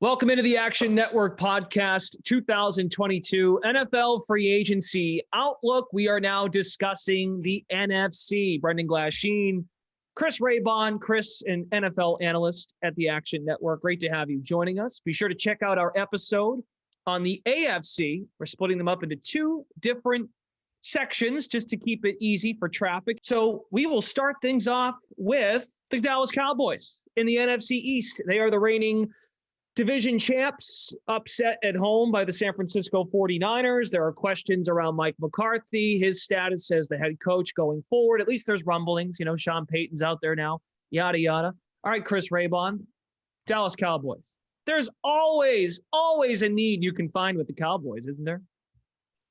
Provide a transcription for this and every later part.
Welcome into the Action Network podcast 2022 NFL free agency outlook. We are now discussing the NFC. Brendan Glasheen, Chris Raybon, Chris, an NFL analyst at the Action Network. Great to have you joining us. Be sure to check out our episode on the AFC. We're splitting them up into two different sections just to keep it easy for traffic. So we will start things off with the Dallas Cowboys in the NFC East. They are the reigning division champs, upset at home by the San Francisco 49ers. There are questions around Mike McCarthy, his status as the head coach going forward. At least there's rumblings. Sean Payton's out there now, yada, yada. All right, Chris Raybon, Dallas Cowboys. There's always a need you can find with the Cowboys, isn't there?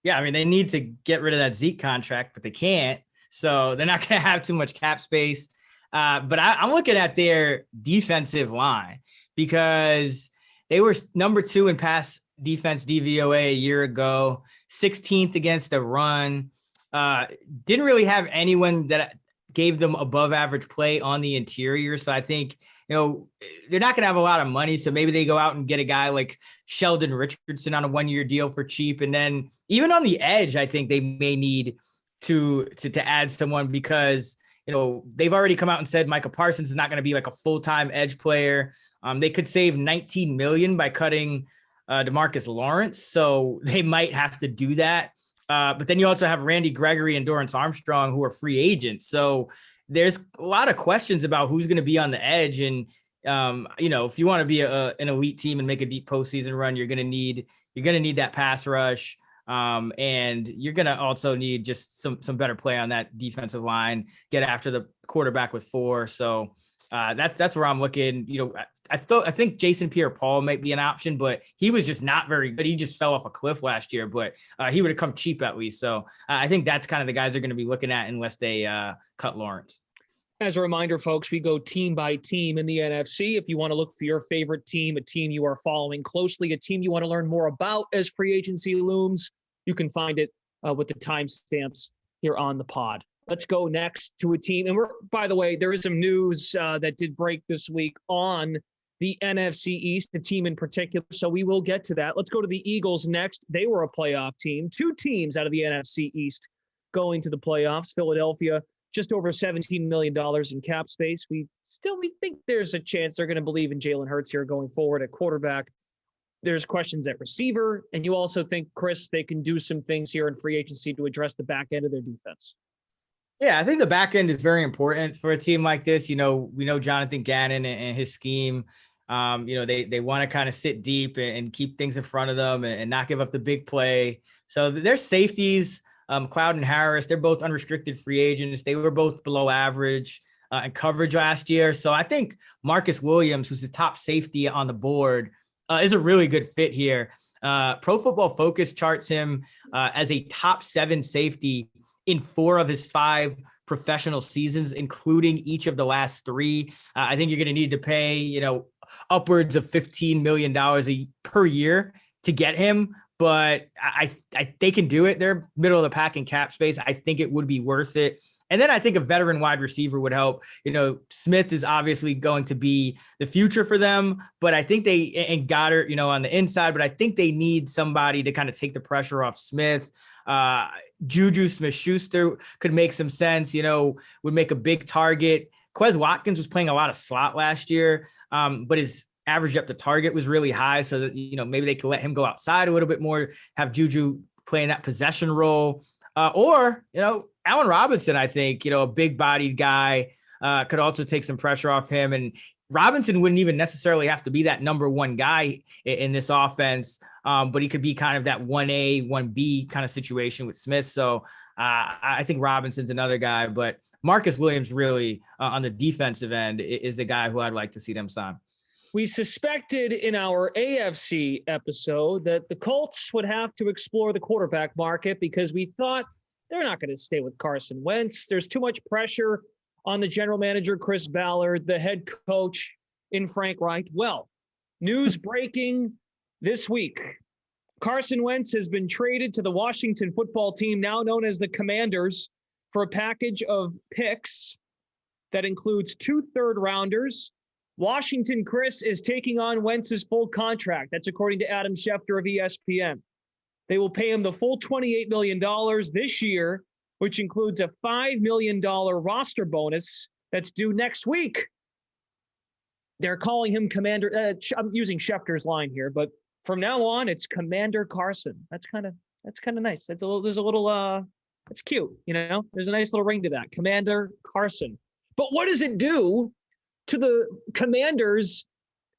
Yeah, I mean, they need to get rid of that Zeke contract, but they can't. So they're not going to have too much cap space. But I'm looking at their defensive line because they were number 2 in pass defense DVOA a year ago, 16th against the run. Didn't really have anyone that gave them above average play on the interior. So I think, they're not going to have a lot of money. So maybe they go out and get a guy like Sheldon Richardson on a 1-year deal for cheap. And then even on the edge, I think they may need to add someone because, they've already come out and said Micah Parsons is not going to be like a full-time edge player. They could save $19 million by cutting DeMarcus Lawrence, so they might have to do that. But then you also have Randy Gregory and Dorrance Armstrong, who are free agents. So there's a lot of questions about who's going to be on the edge. And if you want to be an elite team and make a deep postseason run, you're going to need that pass rush, and you're going to also need just some better play on that defensive line. Get after the quarterback with 4. So that's where I'm looking. I think Jason Pierre-Paul might be an option, but he was just not very good. He just fell off a cliff last year, but he would have come cheap at least. So I think that's kind of the guys they're going to be looking at unless they cut Lawrence. As a reminder, folks, we go team by team in the NFC. If you want to look for your favorite team, a team you are following closely, a team you want to learn more about as free agency looms, you can find it with the timestamps here on the pod. Let's go next to a team. And by the way, there is some news that did break this week on the NFC East, the team in particular. So we will get to that. Let's go to the Eagles next. They were a playoff team. 2 teams out of the NFC East going to the playoffs. Philadelphia, just over $17 million in cap space. We think there's a chance they're going to believe in Jalen Hurts here going forward at quarterback. There's questions at receiver. And you also think, Chris, they can do some things here in free agency to address the back end of their defense. Yeah, I think the back end is very important for a team like this. We know Jonathan Gannon and his scheme. They want to kind of sit deep and keep things in front of them and not give up the big play. So their safeties, McLeod and Harris, they're both unrestricted free agents. They were both below average in coverage last year. So I think Marcus Williams, who's the top safety on the board, is a really good fit here. Pro Football Focus charts him as a top 7 safety in 4 of his 5 professional seasons, including each of the last 3. I think you're going to need to pay, upwards of $15 million per year to get him. But they can do it. They're middle of the pack in cap space. I think it would be worth it. And then I think a veteran wide receiver would help. Smith is obviously going to be the future for them, but I think and Goddard, on the inside, but I think they need somebody to kind of take the pressure off Smith. Juju Smith-Schuster could make some sense, would make a big target. Quez Watkins was playing a lot of slot last year, but his average depth to target was really high. So that, maybe they could let him go outside a little bit more, have Juju playing that possession role. Or Allen Robinson, I think, a big bodied guy could also take some pressure off him. And Robinson wouldn't even necessarily have to be that number 1 guy in this offense. But he could be kind of that 1A, 1B kind of situation with Smith. So I think Robinson's another guy, but Marcus Williams really on the defensive end is the guy who I'd like to see them sign. We suspected in our AFC episode that the Colts would have to explore the quarterback market because we thought they're not going to stay with Carson Wentz. There's too much pressure on the general manager, Chris Ballard, the head coach in Frank Reich. Well, news breaking this week. Carson Wentz has been traded to the Washington football team, now known as the Commanders, for a package of picks that includes 2 third-rounders, Washington, Chris, is taking on Wentz's full contract. That's according to Adam Schefter of ESPN. They will pay him the full $28 million this year, which includes a $5 million roster bonus that's due next week. They're calling him Commander. I'm using Schefter's line here, but from now on, it's Commander Carson. That's kind of nice. That's cute. There's a nice little ring to that. Commander Carson. But what does it do to the Commanders'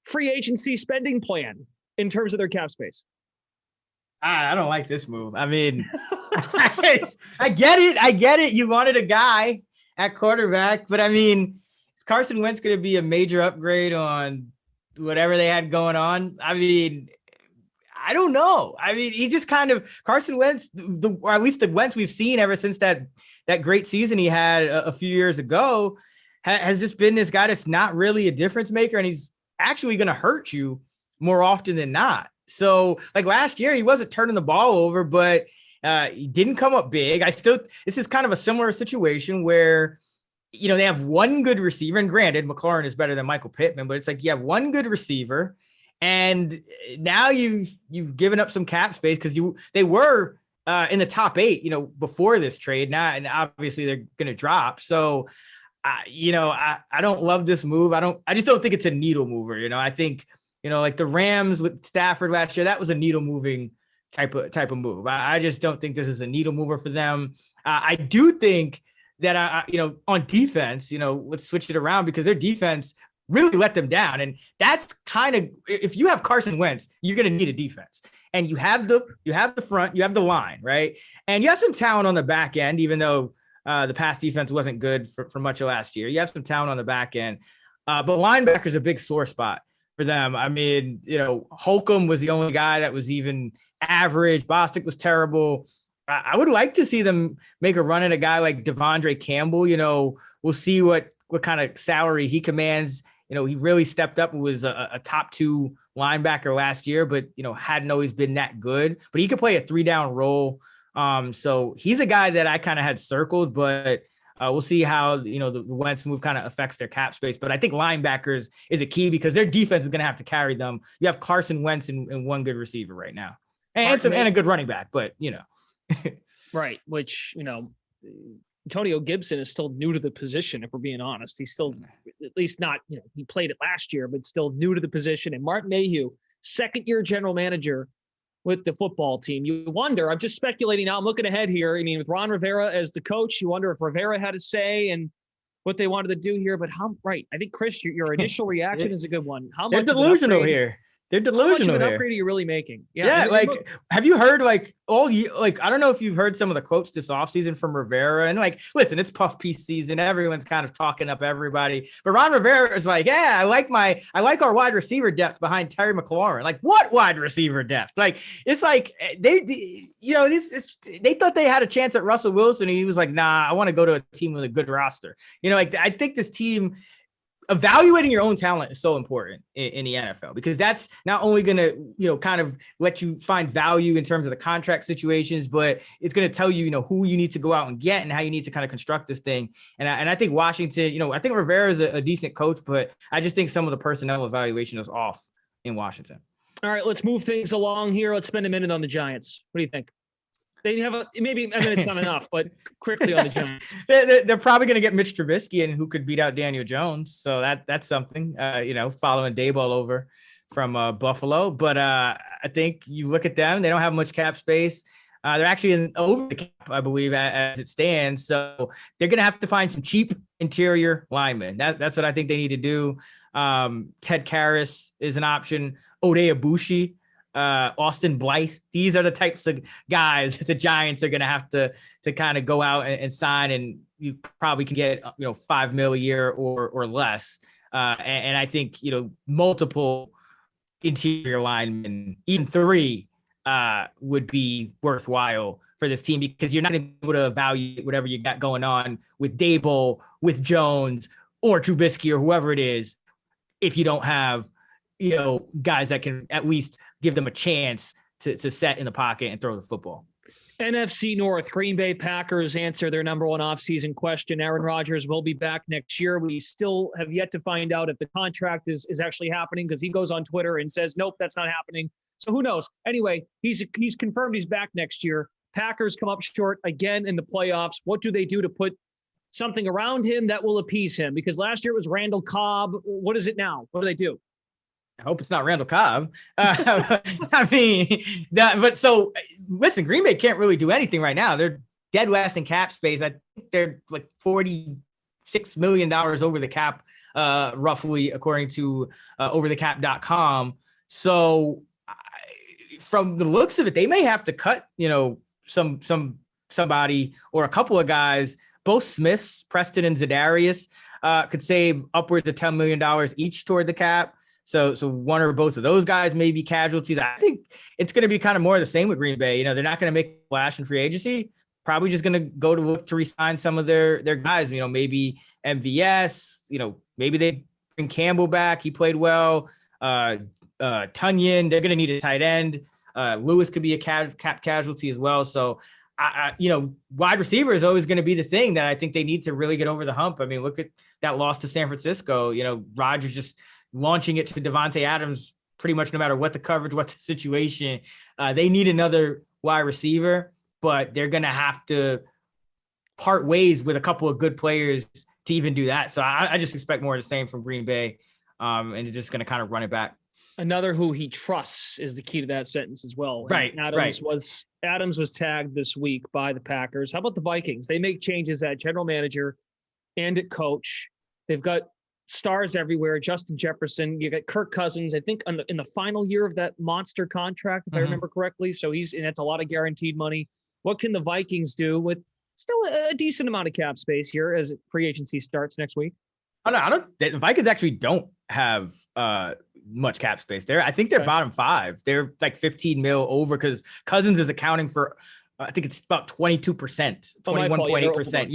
free agency spending plan in terms of their cap space? I don't like this move. I mean, I get it. You wanted a guy at quarterback, but I mean, is Carson Wentz going to be a major upgrade on whatever they had going on? I mean, I don't know. I mean, he just kind of Carson Wentz, or at least the Wentz we've seen ever since that great season he had a few years ago, has just been this guy that's not really a difference maker, and he's actually going to hurt you more often than not. So like last year, he wasn't turning the ball over, but he didn't come up big. This is kind of a similar situation where, they have one good receiver, and granted, McLaurin is better than Michael Pittman, but it's like you have one good receiver, and now you've given up some cap space because they were in the top 8, before this trade. Now, and obviously they're going to drop. So, I don't love this move. I just don't think it's a needle mover. I think, like the Rams with Stafford last year, that was a needle moving type of move. I just don't think this is a needle mover for them. I do think that, on defense, let's switch it around because their defense really let them down. And that's kind of, if you have Carson Wentz, you're going to need a defense. And you have the front, you have the line, right? And you have some talent on the back end, even though the pass defense wasn't good for much of last year. You have some talent on the back end. But linebacker is a big sore spot for them. I mean, Holcomb was the only guy that was even average. Bostic was terrible. I would like to see them make a run at a guy like Devondre Campbell. We'll see what kind of salary he commands. He really stepped up and was a top 2 linebacker last year, but, hadn't always been that good. But he could play a 3-down role. So he's a guy that I kind of had circled, but we'll see how, the Wentz move kind of affects their cap space. But I think linebackers is a key because their defense is going to have to carry them. You have Carson Wentz and one good receiver right now and a good running back, but, Right. Which, Antonio Gibson is still new to the position. If we're being honest, he's still at least not, he played it last year, but still new to the position. And Mark Mayhew, second-year general manager with the football team. You wonder, I'm just speculating now, I'm looking ahead here. I mean, with Ron Rivera as the coach, you wonder if Rivera had a say and what they wanted to do here. But I think, Chris, your initial reaction is a good one. How much they're delusional here? They're delusional. How much of an upgrade are you really making? Yeah, have you heard all year? I don't know if you've heard some of the quotes this offseason from Rivera. And listen, it's puff piece season. Everyone's kind of talking up everybody. But Ron Rivera is like, yeah, I like our wide receiver depth behind Terry McLaurin. Like, what wide receiver depth? It's like they thought they had a chance at Russell Wilson, and he was like, nah, I want to go to a team with a good roster. I think this team. Evaluating your own talent is so important in the NFL because that's not only going to, kind of let you find value in terms of the contract situations, but it's going to tell you, who you need to go out and get and how you need to kind of construct this thing. And I think Washington, I think Rivera is a decent coach, but I just think some of the personnel evaluation is off in Washington. All right, let's move things along here. Let's spend a minute on the Giants. What do you think? They have maybe a minute's not enough, but quickly on the Giants. They're probably going to get Mitch Trubisky and who could beat out Daniel Jones. So that's something, following Daboll over from Buffalo. But I think you look at them, they don't have much cap space. They're actually over the cap, I believe, as it stands. So they're going to have to find some cheap interior linemen. That's what I think they need to do. Ted Karras is an option. Ode Abushi. Austin Blythe. These are the types of guys that the Giants are going to have to kind of go out and sign, and you probably can get $5 million a year or less. And I think multiple interior linemen, even 3, would be worthwhile for this team because you're not able to evaluate whatever you got going on with Daboll, with Jones, or Trubisky, or whoever it is, if you don't have guys that can at least give them a chance to set in the pocket and throw the football. NFC North, Green Bay Packers answer their number one offseason question. Aaron Rodgers will be back next year. We still have yet to find out if the contract is actually happening because he goes on Twitter and says, nope, that's not happening. So who knows? Anyway, he's confirmed he's back next year. Packers come up short again in the playoffs. What do they do to put something around him that will appease him? Because last year it was Randall Cobb. What is it now? What do they do? I hope it's not Randall Cobb. Listen, Green Bay can't really do anything right now. They're dead last in cap space. I think they're like $46 million over the cap, roughly, according to overthecap.com. So from the looks of it, they may have to cut, somebody or a couple of guys. Both Smiths, Preston and Zadarius, could save upwards of $10 million each toward the cap. So one or both of those guys may be casualties. I think it's going to be kind of more of the same with Green Bay. They're not going to make a splash in free agency. Probably just going to go to look to re-sign some of their guys. Maybe MVS. Maybe they bring Campbell back. He played well. Tunyon. They're going to need a tight end. Lewis could be a cap casualty as well. So wide receiver is always going to be the thing that I think they need to really get over the hump. I mean, look at that loss to San Francisco. Rodgers just launching it to Devontae Adams pretty much no matter what the coverage, what the situation. They need another wide receiver, but they're going to have to part ways with a couple of good players to even do that. So I just expect more of the same from Green Bay, and they're just going to kind of run it back. Another who he trusts is the key to that sentence as well. Right. Adams was tagged this week by the Packers. How about the Vikings? They make changes at general manager and at coach. They've got stars everywhere. Justin Jefferson, you got Kirk Cousins, I think in the final year of that monster contract, if I remember correctly. So that's a lot of guaranteed money. What can the Vikings do with still a decent amount of cap space here as free agency starts next week? The Vikings actually don't have much cap space there. I think they're bottom five. They're like 15 mil over because Cousins is accounting for, I think it's about 22%, 21.8%.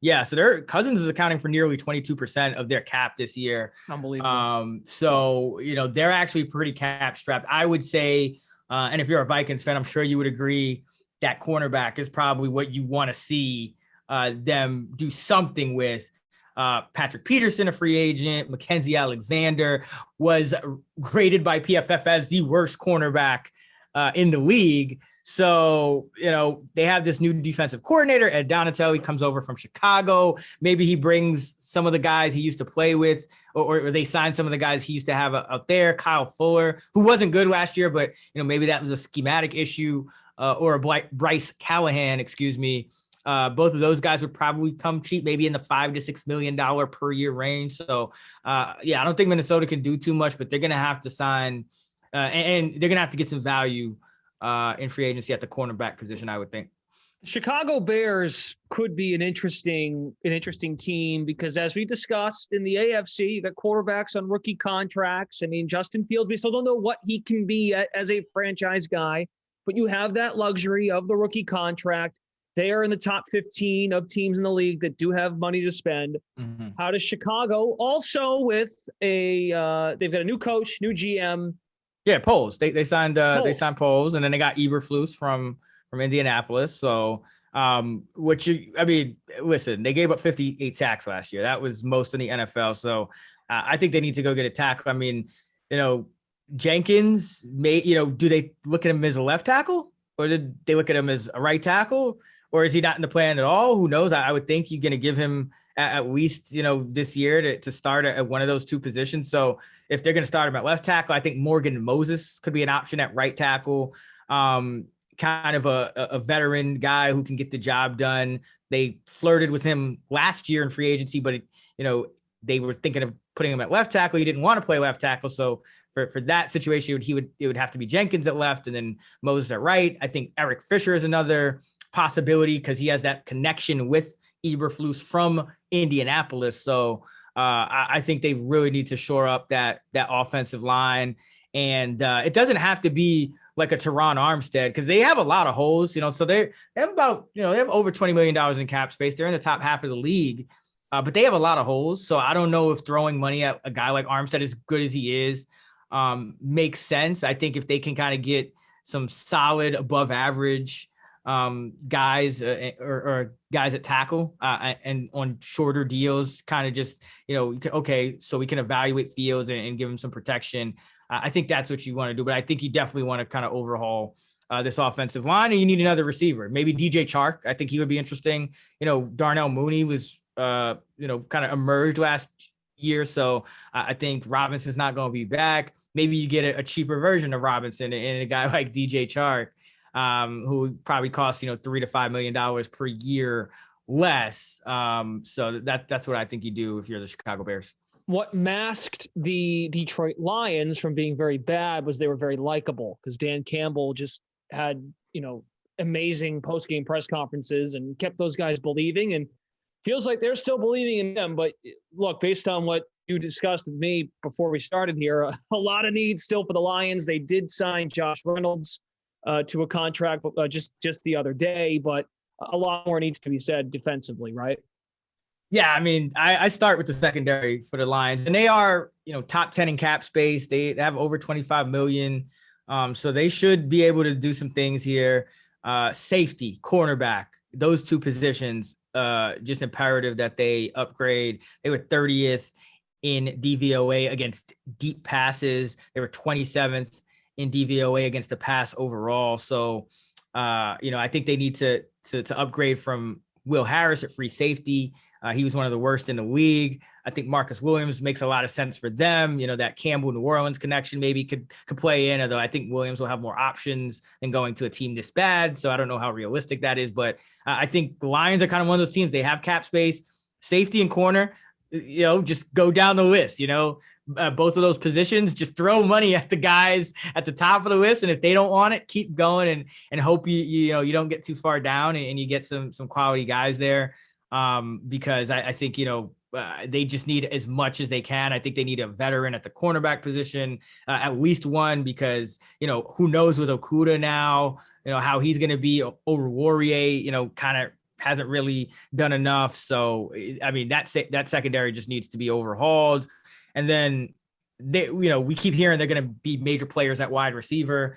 Yeah. So their Cousins is accounting for nearly 22% of their cap this year. Unbelievable. So, they're actually pretty cap strapped. I would say, and if you're a Vikings fan, I'm sure you would agree that cornerback is probably what you want to see them do something with. Patrick Peterson, a free agent. Mackenzie Alexander was graded by PFF as the worst cornerback in the league. So, they have this new defensive coordinator, Ed Donatelli, comes over from Chicago. Maybe he brings some of the guys he used to play with, or they sign some of the guys he used to have out there. Kyle Fuller, who wasn't good last year, but, maybe that was a schematic issue, or a Bryce Callahan, both of those guys would probably come cheap, maybe in the $5 to $6 million per year range. So, I don't think Minnesota can do too much, but they're going to have to sign and they're going to have to get some value in free agency at the cornerback position, I would think. Chicago Bears could be an interesting team because, as we discussed in the AFC, you got quarterbacks on rookie contracts. I mean, Justin Fields, we still don't know what he can be as a franchise guy, but you have that luxury of the rookie contract. They are in the top 15 of teams in the league that do have money to spend. Mm-hmm. How does Chicago, also with they've got a new coach, new GM. Yeah, Poles. They signed Poles, and then they got Eberflus from Indianapolis. So, listen, they gave up 58 sacks last year. That was most in the NFL. So, I think they need to go get a tackle. I mean, Jenkins do they look at him as a left tackle, or did they look at him as a right tackle, or is he not in the plan at all? Who knows? I would think you're going to give him at least, this year to start at one of those two positions. So if they're going to start him at left tackle, I think Morgan Moses could be an option at right tackle. Kind of a veteran guy who can get the job done. They flirted with him last year in free agency, but they were thinking of putting him at left tackle. He didn't want to play left tackle. So for that situation, it would have to be Jenkins at left and then Moses at right. I think Eric Fisher is another possibility because he has that connection with Eberflus from Indianapolis. So I think they really need to shore up that offensive line. And it doesn't have to be like a Teron Armstead because they have a lot of holes, so they have about, they have over $20 million in cap space. They're in the top half of the league, but they have a lot of holes. So I don't know if throwing money at a guy like Armstead, as good as he is, makes sense. I think if they can kind of get some solid above average guys or guys at tackle and on shorter deals, kind of just, okay, so we can evaluate Fields and give him some protection. I think that's what you want to do, but I think you definitely want to kind of overhaul this offensive line, and you need another receiver, maybe DJ Chark. I think he would be interesting. Darnell Mooney was, kind of emerged last year. So I think Robinson's not going to be back. Maybe you get a cheaper version of Robinson and a guy like DJ Chark, who probably costs, $3 to $5 million per year less. So that's what I think you do if you're the Chicago Bears. What masked the Detroit Lions from being very bad was they were very likable, because Dan Campbell just had, amazing post-game press conferences and kept those guys believing, and feels like they're still believing in them. But look, based on what you discussed with me before we started here, a lot of needs still for the Lions. They did sign Josh Reynolds to a contract just the other day, but a lot more needs to be said defensively, right? Yeah, I mean, I start with the secondary for the Lions, and they are, top 10 in cap space. They have over 25 million. So they should be able to do some things here. Safety, cornerback, those two positions, just imperative that they upgrade. They were 30th in DVOA against deep passes. They were 27th in DVOA against the pass overall. So, I think they need to upgrade from Will Harris at free safety. He was one of the worst in the league. I think Marcus Williams makes a lot of sense for them. That Campbell New Orleans connection maybe could play in, although I think Williams will have more options than going to a team this bad. So I don't know how realistic that is, but I think the Lions are kind of one of those teams. They have cap space, safety and corner, just go down the list, both of those positions, just throw money at the guys at the top of the list. And if they don't want it, keep going and hope you don't get too far down and you get some quality guys there. Because I think, they just need as much as they can. I think they need a veteran at the cornerback position, at least one, because, who knows with Okuda now, how he's going to be over Warrior, kind of hasn't really done enough. So, I mean, that secondary just needs to be overhauled. And then we keep hearing they're going to be major players at wide receiver.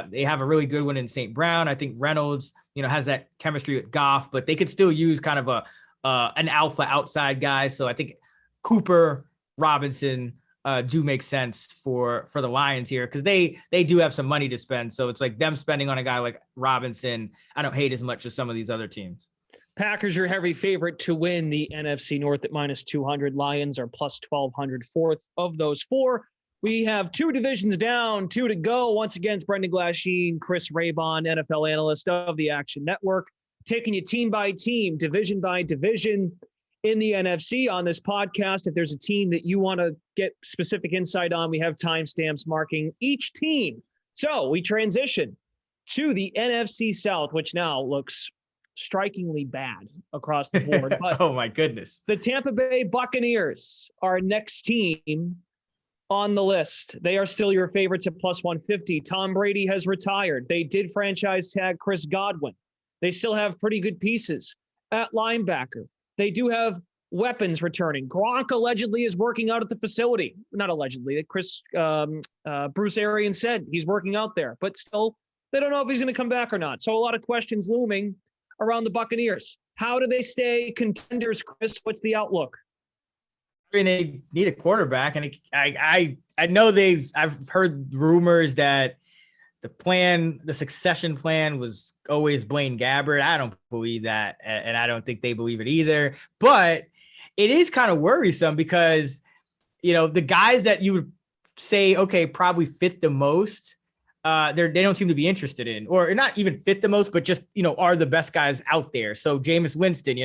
They have a really good one in St. Brown. I think Reynolds, has that chemistry with Goff, but they could still use kind of an alpha outside guy. So I think Cooper, Robinson do make sense for the Lions here, because they do have some money to spend. So it's like them spending on a guy like Robinson, I don't hate as much as some of these other teams. Packers are heavy favorite to win the NFC North at -200. Lions are plus 1,200, fourth of those four. We have two divisions down, two to go. Once again, it's Brendan Glasheen, Chris Raybon, NFL analyst of the Action Network, taking you team by team, division by division in the NFC on this podcast. If there's a team that you want to get specific insight on, we have timestamps marking each team. So we transition to the NFC South, which now looks strikingly bad across the board. But oh my goodness. The Tampa Bay Buccaneers are next team on the list. They are still your favorites at plus 150. Tom Brady has retired. They did franchise tag Chris Godwin. They still have pretty good pieces at linebacker. They do have weapons returning. Gronk allegedly is working out at the facility. Not allegedly. Bruce Arians said he's working out there, but still they don't know if he's going to come back or not. So a lot of questions looming around the Buccaneers. How do they stay contenders, Chris? What's the outlook? I mean, they need a quarterback, and I know I've heard rumors that the succession plan was always Blaine Gabbert. I don't believe that, and I don't think they believe it either. But it is kind of worrisome because, the guys that you would say, okay, probably fit the most, they don't seem to be interested in, or not even fit the most, but just, are the best guys out there. So Jameis Winston,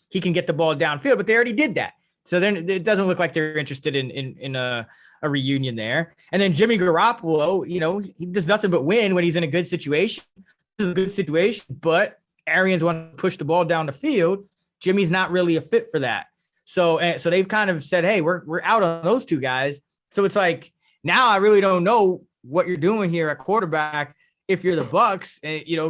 he can get the ball downfield, but they already did that. So then it doesn't look like they're interested in a reunion there. And then Jimmy Garoppolo, he does nothing but win when he's in a good situation. This is a good situation, but Arians want to push the ball down the field. Jimmy's not really a fit for that. So they've kind of said, hey, we're out on those two guys. So it's like, now I really don't know what you're doing here at quarterback. If you're the Bucs,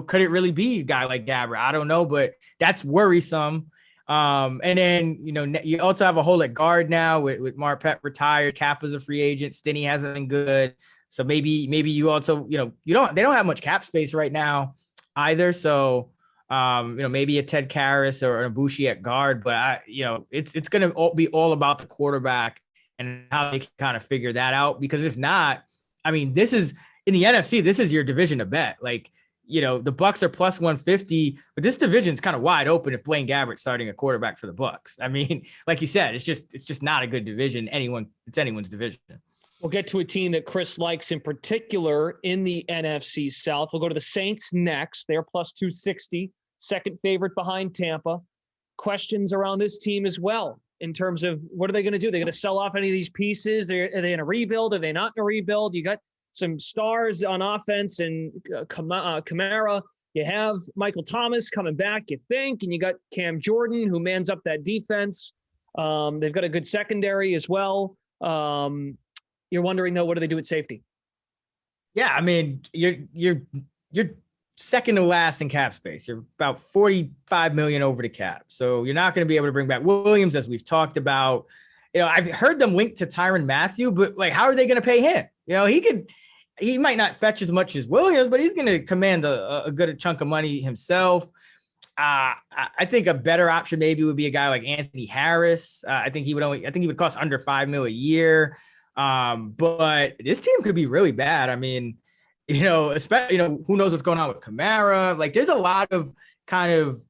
could it really be a guy like Gabbert? I don't know, but that's worrisome. And then, you also have a hole at guard now with Marpet retired. Kappa's a free agent. Stinney hasn't been good. So maybe you also, they don't have much cap space right now either. So Maybe a Ted Karras or a Bushi at guard, but it's going to be all about the quarterback and how they can kind of figure that out. Because if not, I mean, this is in the NFC, this is your division to bet. Like, the Bucs are plus 150, but this division is kind of wide open if Blaine Gabbert's starting a quarterback for the Bucs. I mean, like you said, it's just not a good division. It's anyone's division. We'll get to a team that Chris likes in particular in the NFC South. We'll go to the Saints next. They're plus 260, second favorite behind Tampa. Questions around this team as well in terms of what are they going to do? They're going to sell off any of these pieces? Are they in a rebuild? Are they not in a rebuild? You got some stars on offense and Kamara. You have Michael Thomas coming back, you think, and you got Cam Jordan who mans up that defense. They've got a good secondary as well. You're wondering though, what do they do at safety? Yeah, I mean, you're second to last in cap space. You're about $45 million over the cap, so you're not going to be able to bring back Williams, as we've talked about. I've heard them linked to Tyrann Mathieu, but like, how are they going to pay him? He might not fetch as much as Williams, but he's going to command a good chunk of money himself. I think a better option maybe would be a guy like Anthony Harris. I think he would cost under $5 million a year. But this team could be really bad. I mean, especially, who knows what's going on with Kamara? Like, there's a lot of kind of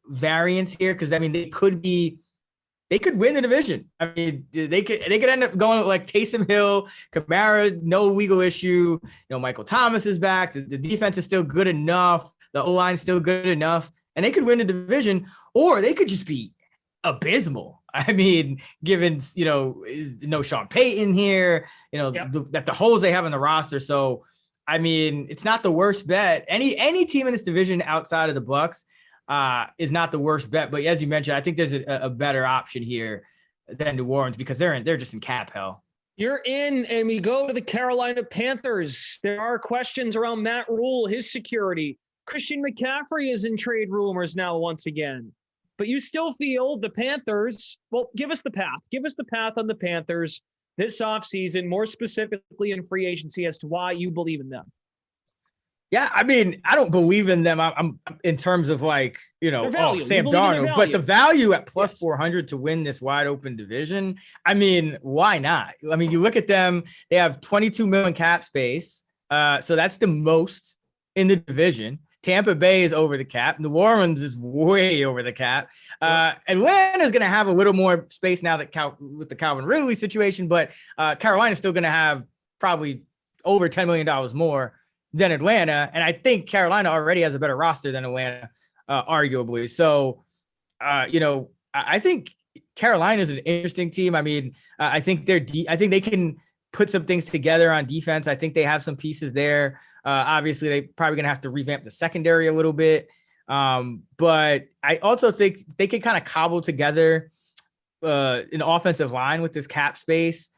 variance here. Cause I mean, they could win the division. I mean, they could end up going like Taysom Hill, Kamara, no legal issue. Michael Thomas is back. The defense is still good enough. The O-line is still good enough, and they could win the division, or they could just be abysmal. I mean, given, no Sean Payton here, that the holes they have in the roster. So, I mean, it's not the worst bet. Any team in this division outside of the Bucs is not the worst bet. But as you mentioned, I think there's a better option here than New Orleans because they're just in cap hell. You're in, and we go to the Carolina Panthers. There are questions around Matt Rule, his security. Christian McCaffrey is in trade rumors now once again. But you still feel the Panthers, well, give us the path. Give us the path on the Panthers this offseason, more specifically in free agency, as to why you believe in them. Yeah, I mean, I don't believe in them. I'm in terms of like, Sam Darnold, but the value at plus 400 to win this wide open division. I mean, why not? I mean, you look at them, they have 22 million cap space. So that's the most in the division. Tampa Bay is over the cap. New Orleans is way over the cap. Atlanta's going to have a little more space now that with the Calvin Ridley situation, but Carolina's still going to have probably over $10 million more than Atlanta. And I think Carolina already has a better roster than Atlanta, arguably. So, I think Carolina is an interesting team. I mean, I think I think they can put some things together on defense. I think they have some pieces there. Obviously, they probably going to have to revamp the secondary a little bit. But I also think they can kind of cobble together an offensive line with this cap space.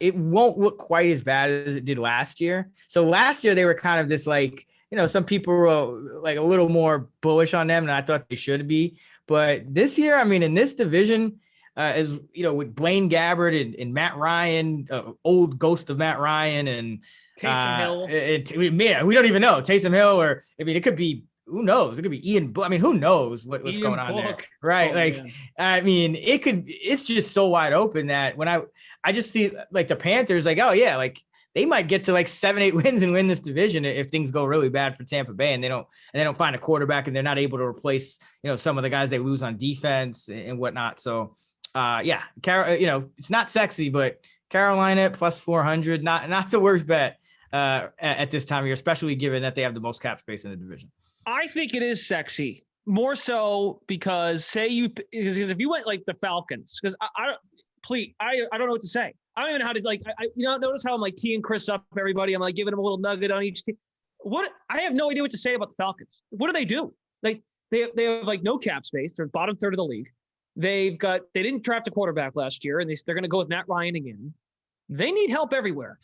It won't look quite as bad as it did last year. So last year, they were kind of this like, some people were like a little more bullish on them, and I thought they should be. But this year, I mean, in this division, with Blaine Gabbert and Matt Ryan, old ghost of Matt Ryan, and Taysom Hill. We don't even know Taysom Hill, or I mean, it could be, who knows? It could be Ian. I mean, who knows what's going on there, right? Man. I mean, it's just so wide open that when I just see like the Panthers, like, oh yeah, like they might get to like 7-8 wins and win this division if things go really bad for Tampa Bay and they don't find a quarterback and they're not able to replace, some of the guys they lose on defense and whatnot. So, it's not sexy, but Carolina plus 400, not the worst bet at this time of year, especially given that they have the most cap space in the division. I think it is sexy, more so because because if you went like the Falcons, because I don't know what to say. I don't even know how to notice how I'm like teeing Chris up everybody. I'm like giving him a little nugget on each team. I have no idea what to say about the Falcons. What do they do? Like they have like no cap space. They're bottom third of the league. They didn't draft a quarterback last year, and they're going to go with Matt Ryan again. They need help everywhere.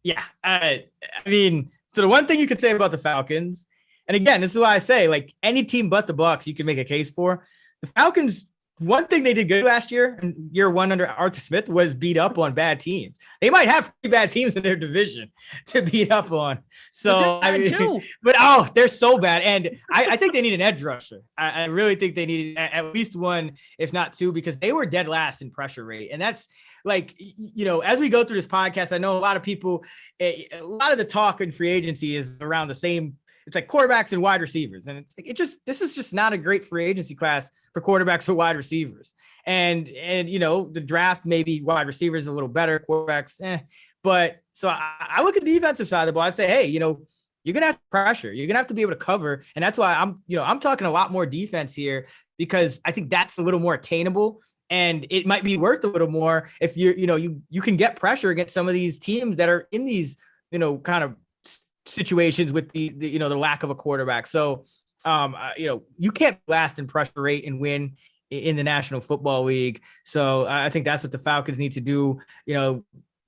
Yeah. I mean, so the one thing you could say about the Falcons, and again, this is why I say, like, any team but the Bucs you can make a case for. The Falcons one thing they did good last year, in year one under Arthur Smith, was beat up on bad teams. They might have 3 bad teams in their division to beat up on. So I mean, but they're so bad. And I think they need an edge rusher. I really think they need at least one, if not 2, because they were dead last in pressure rate. And that's like, as we go through this podcast, I know a lot of people, a lot of the talk in free agency is around the same. It's like quarterbacks and wide receivers. And this is just not a great free agency class for quarterbacks or wide receivers. And the draft, maybe wide receivers a little better, quarterbacks, But so I look at the defensive side of the ball. I say, hey, you're going to have pressure. You're going to have to be able to cover. And that's why I'm talking a lot more defense here, because I think that's a little more attainable. And it might be worth a little more if you can get pressure against some of these teams that are in these, kind of situations with the lack of a quarterback. So, you can't last in pressure rate and win in the National Football League. So I think that's what the Falcons need to do.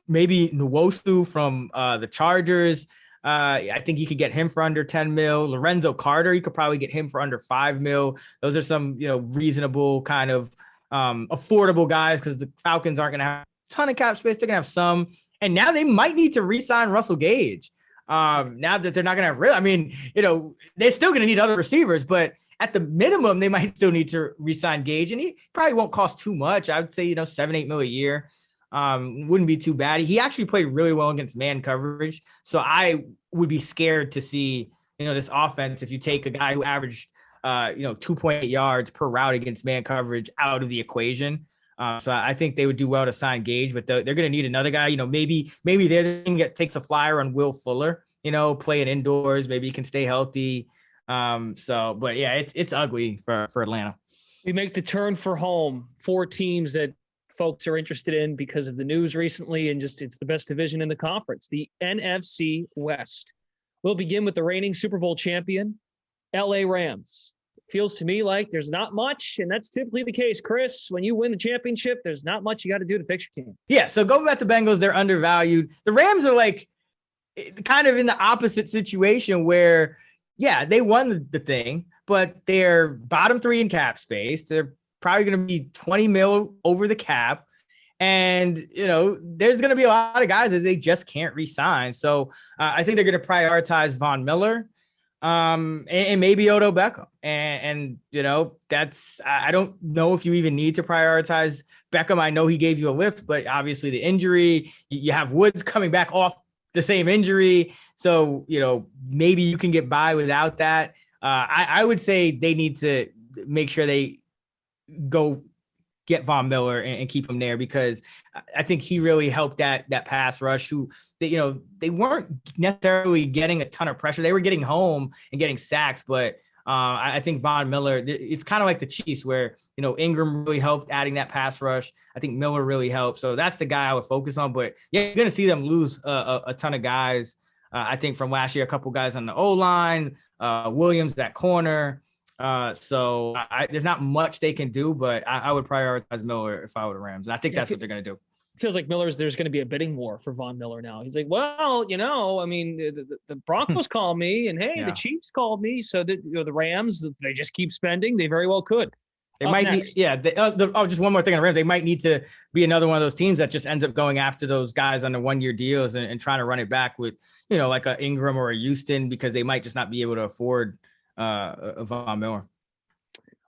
Maybe Nwosu from the Chargers. I think you could get him for under 10 mil. Lorenzo Carter, you could probably get him for under 5 mil. Those are some, reasonable kind of affordable guys, because the Falcons aren't going to have a ton of cap space. They're going to have some. And now they might need to re-sign Russell Gage. Now that they're not going to have they're still going to need other receivers, but at the minimum, they might still need to re-sign Gage, and he probably won't cost too much. I would say, 7-8 mil a year. Wouldn't be too bad. He actually played really well against man coverage. So I would be scared to see, this offense, if you take a guy who averaged, 2.8 yards per route against man coverage out of the equation. So I think they would do well to sign Gage, but they're going to need another guy. Maybe they're the thing that takes a flyer on Will Fuller, playing indoors. Maybe he can stay healthy. But yeah, it's ugly for Atlanta. We make the turn for home. 4 teams that folks are interested in because of the news recently, and just it's the best division in the conference, the NFC West. We'll begin with the reigning Super Bowl champion, LA Rams. Feels to me like there's not much, and that's typically the case. Chris, when you win the championship, there's not much you got to do to fix your team. Yeah, so go back to Bengals. They're undervalued. The Rams are like kind of in the opposite situation where, yeah, they won the thing, but they're bottom 3 in cap space. They're probably going to be 20 mil over the cap. And, there's going to be a lot of guys that they just can't re-sign. So I think they're going to prioritize Von Miller. And maybe Odell Beckham. And that's, I don't know if you even need to prioritize Beckham. I know he gave you a lift, but obviously the injury, you have Woods coming back off the same injury. So, maybe you can get by without that. I would say they need to make sure they go get Von Miller and keep him there, because I think he really helped that pass rush, they weren't necessarily getting a ton of pressure. They were getting home and getting sacks, but I think Von Miller, it's kind of like the Chiefs where, Ingram really helped adding that pass rush. I think Miller really helped. So that's the guy I would focus on, but yeah, you're going to see them lose a ton of guys. I think from last year, a couple guys on the O-line, Williams, that corner. So there's not much they can do, but I would prioritize Miller if I were the Rams. And I think that's what they're going to do. Feels like there's going to be a bidding war for Von Miller now. He's like, well, the Broncos called me, and hey, the Chiefs called me. So the Rams, they just keep spending. They very well could. They might be, just one more thing on the Rams. They might need to be another one of those teams that just ends up going after those guys on the 1-year deals and trying to run it back with, like a Ingram or a Houston, because they might just not be able to afford a Von Miller.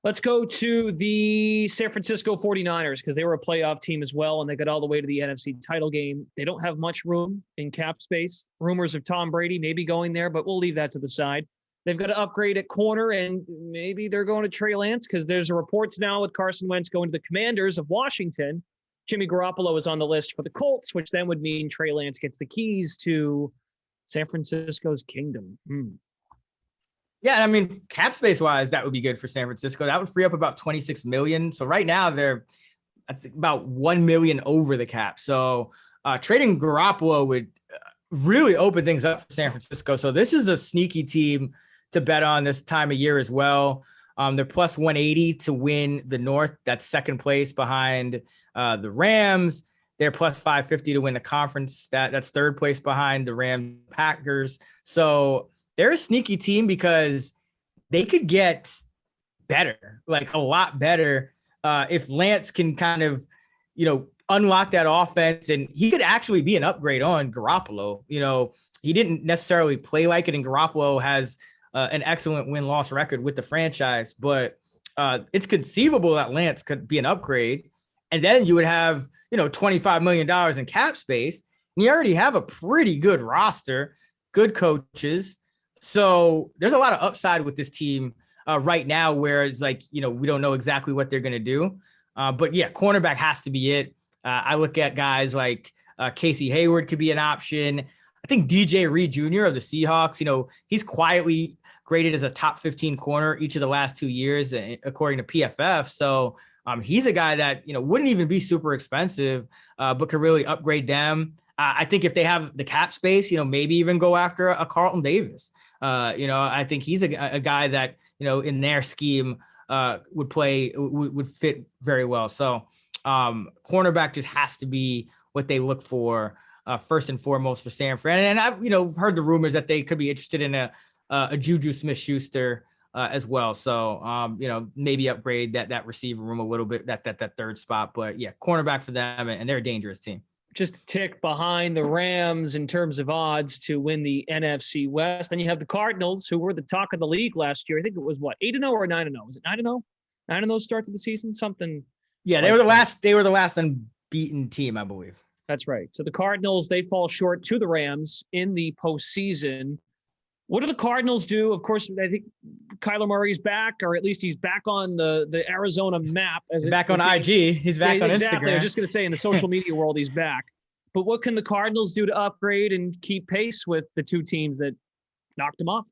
Let's go to the San Francisco 49ers, because they were a playoff team as well, and they got all the way to the NFC title game. They don't have much room in cap space. Rumors of Tom Brady maybe going there, but we'll leave that to the side. They've got to upgrade at corner, and maybe they're going to Trey Lance, because there's reports now with Carson Wentz going to the Commanders of Washington. Jimmy Garoppolo is on the list for the Colts, which then would mean Trey Lance gets the keys to San Francisco's kingdom. Yeah, I mean, cap space wise, that would be good for San Francisco. That would free up about 26 million. So right now they're I think about 1 million over the cap. So trading Garoppolo would really open things up for San Francisco. So this is a sneaky team to bet on this time of year as well. They're plus 180 to win the North. That's second place behind the Rams. They're plus 550 to win the conference. That's third place behind the Rams Packers. So they're a sneaky team because they could get better, like a lot better if Lance can kind of, unlock that offense, and he could actually be an upgrade on Garoppolo. He didn't necessarily play like it, and Garoppolo has an excellent win-loss record with the franchise, but it's conceivable that Lance could be an upgrade. And then you would have, $25 million in cap space. And you already have a pretty good roster, good coaches. So there's a lot of upside with this team right now, where it's like, we don't know exactly what they're going to do. But yeah, cornerback has to be it. I look at guys like Casey Hayward could be an option. I think DJ Reed Jr. of the Seahawks, he's quietly graded as a top 15 corner each of the last 2 years, according to PFF. So he's a guy that, wouldn't even be super expensive, but could really upgrade them. I think if they have the cap space, maybe even go after a Carlton Davis. I think he's a guy that, in their scheme would fit very well. So cornerback just has to be what they look for first and foremost for San Fran. And I've, heard the rumors that they could be interested in a Juju Smith-Schuster as well. So, maybe upgrade that receiver room a little bit, that third spot. But yeah, cornerback for them, and they're a dangerous team. Just a tick behind the Rams in terms of odds to win the NFC West. Then you have the Cardinals, who were the talk of the league last year. I think it was 8-0 or 9-0. Was it 9-0? 9-0 start to the season? Something. Yeah, they were the last. They were the last unbeaten team, I believe. That's right. So the Cardinals, they fall short to the Rams in the postseason. What do the Cardinals do? Of course, I think Kyler Murray's back, or at least he's back on the Arizona map. He's back on IG. He's back on Instagram. I was just going to say, in the social media world, he's back. But what can the Cardinals do to upgrade and keep pace with the two teams that knocked him off?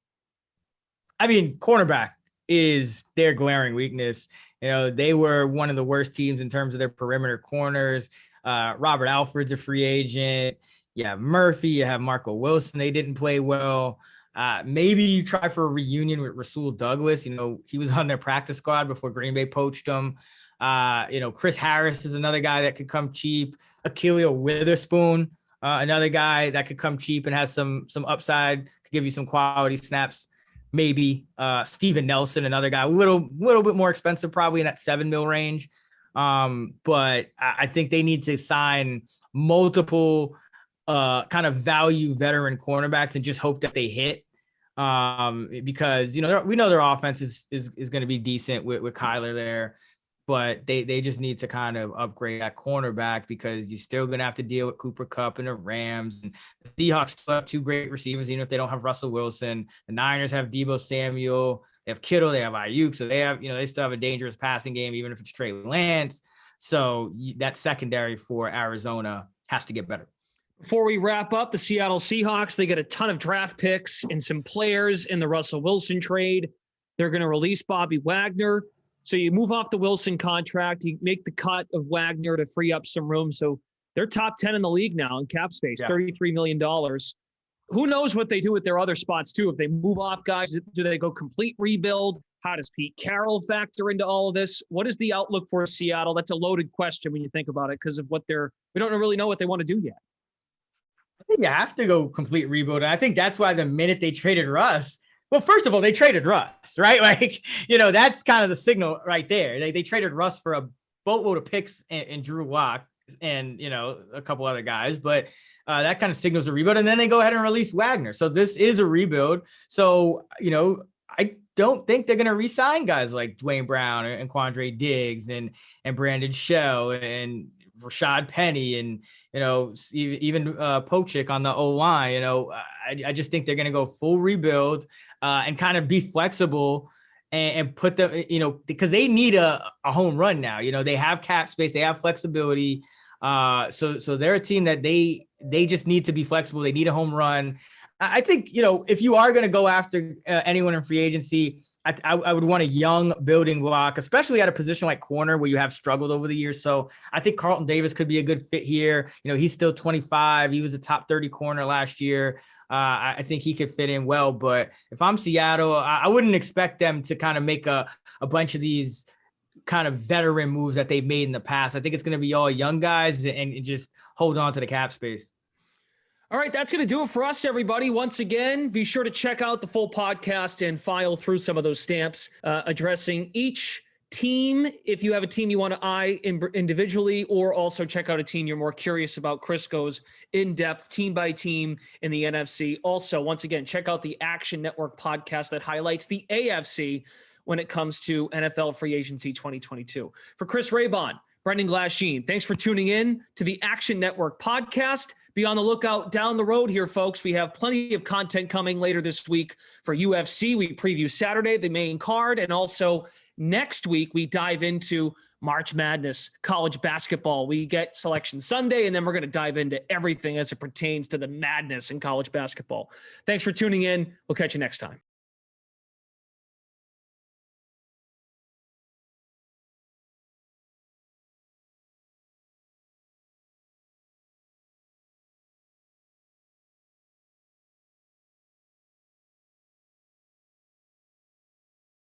I mean, cornerback is their glaring weakness. They were one of the worst teams in terms of their perimeter corners. Robert Alford's a free agent. You have Murphy. You have Marco Wilson. They didn't play well. Maybe you try for a reunion with Rasul Douglas. He was on their practice squad before Green Bay poached him. Chris Harris is another guy that could come cheap. Akilio Witherspoon, another guy that could come cheap and has some upside, to give you some quality snaps. Maybe Steven Nelson, another guy, a little bit more expensive, probably in that $7 million range. But I think they need to sign multiple kind of value veteran cornerbacks and just hope that they hit. Because we know their offense is going to be decent with Kyler there, but they just need to kind of upgrade that cornerback, because you're still going to have to deal with Cooper Kupp and the Rams, and the Seahawks still have two great receivers, even if they don't have Russell Wilson. The Niners have Deebo Samuel, they have Kittle, they have Ayuk, so they have, they still have a dangerous passing game, even if it's Trey Lance. So that secondary for Arizona has to get better. Before we wrap up, the Seattle Seahawks, they get a ton of draft picks and some players in the Russell Wilson trade. They're going to release Bobby Wagner. So you move off the Wilson contract, you make the cut of Wagner to free up some room. So they're top 10 in the league now in cap space, $33 million. Who knows what they do with their other spots too? If they move off guys, do they go complete rebuild? How does Pete Carroll factor into all of this? What is the outlook for Seattle? That's a loaded question when you think about it, because of what we don't really know what they want to do yet. I think you have to go complete rebuild. And I think that's why the minute they traded Russ, well, first of all, they traded Russ, right? Like, that's kind of the signal right there. They traded Russ for a boatload of picks and Drew Lock and, a couple other guys, but that kind of signals a rebuild. And then they go ahead and release Wagner. So this is a rebuild. So, I don't think they're going to re-sign guys like Dwayne Brown and Quandre Diggs and Brandon Shell and Rashad Penny and, even Pochik on the O-line. I just think they're going to go full rebuild and kind of be flexible and put them, because they need a home run now. They have cap space, they have flexibility. So they're a team that they just need to be flexible. They need a home run. I think, if you are going to go after anyone in free agency, I would want a young building block, especially at a position like corner where you have struggled over the years. So I think Carlton Davis could be a good fit here. He's still 25. He was a top 30 corner last year. I think he could fit in well. But if I'm Seattle, I wouldn't expect them to kind of make a bunch of these kind of veteran moves that they've made in the past. I think it's going to be all young guys and just hold on to the cap space. All right, that's going to do it for us, everybody. Once again, be sure to check out the full podcast and file through some of those stamps addressing each team, if you have a team you want to eye individually, or also check out a team you're more curious about, Chris goes in depth, team by team in the NFC. Also, once again, check out the Action Network podcast that highlights the AFC when it comes to NFL free agency 2022. For Chris Raybon, Brendan Glasheen, thanks for tuning in to the Action Network podcast. Be on the lookout down the road here, folks. We have plenty of content coming later this week for UFC. We preview Saturday, the main card, and also next week we dive into March Madness, college basketball. We get Selection Sunday, and then we're going to dive into everything as it pertains to the madness in college basketball. Thanks for tuning in. We'll catch you next time.